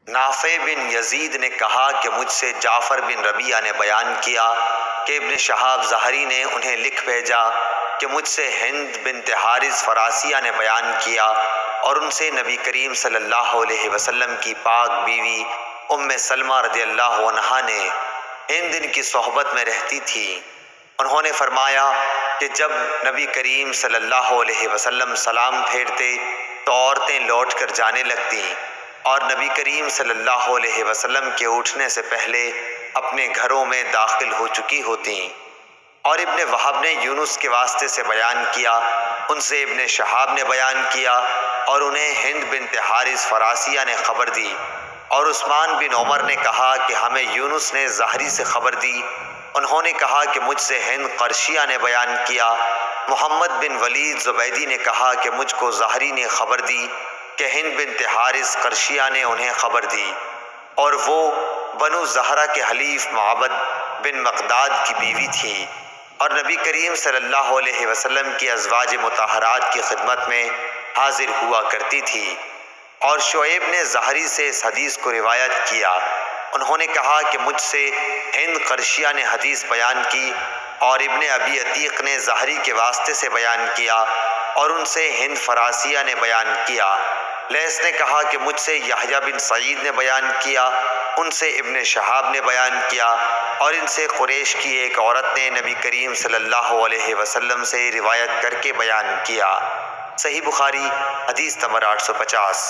نافع بن یزید نے کہا کہ مجھ سے جعفر بن ربیعہ نے بیان کیا کہ ابن شہاب زہری نے انہیں لکھ بھیجا کہ مجھ سے ہند بنت حارث فراسیہ نے بیان کیا اور ان سے نبی کریم صلی اللہ علیہ وسلم کی پاک بیوی ام سلمہ رضی اللہ عنہا نے ہند ان کی صحبت میں رہتی تھی۔ انہوں نے فرمایا کہ جب نبی کریم صلی اللہ علیہ وسلم سلام پھیرتے تو عورتیں لوٹ کر جانے لگتیں اور نبی کریم صلی اللہ علیہ وسلم کے اٹھنے سے پہلے اپنے گھروں میں داخل ہو چکی ہوتیں۔ اور ابن وہب نے یونس کے واسطے سے بیان کیا، ان سے ابن شہاب نے بیان کیا اور انہیں ہند بنت حارث فراسیہ نے خبر دی، اور عثمان بن عمر نے کہا کہ ہمیں یونس نے زہری سے خبر دی، انہوں نے کہا کہ مجھ سے ہند قرشیہ نے بیان کیا۔ محمد بن ولید زبیدی نے کہا کہ مجھ کو زہری نے خبر دی کہ ہند بنت حارث قرشیہ نے انہیں خبر دی، اور وہ بنو زہرہ کے حلیف معبد بن مقداد کی بیوی تھی اور نبی کریم صلی اللہ علیہ وسلم کی ازواج مطہرات کی خدمت میں حاضر ہوا کرتی تھی۔ اور شعیب نے زہری سے اس حدیث کو روایت کیا، انہوں نے کہا کہ مجھ سے ہند قرشیہ نے حدیث بیان کی، اور ابن ابی عتیق نے زہری کے واسطے سے بیان کیا اور ان سے ہند فراسیہ نے بیان کیا۔ لیث نے کہا کہ مجھ سے یحییٰ بن سعید نے بیان کیا، ان سے ابن شہاب نے بیان کیا، اور ان سے قریش کی ایک عورت نے نبی کریم صلی اللہ علیہ وسلم سے روایت کر کے بیان کیا۔ صحیح بخاری حدیث نمبر 850۔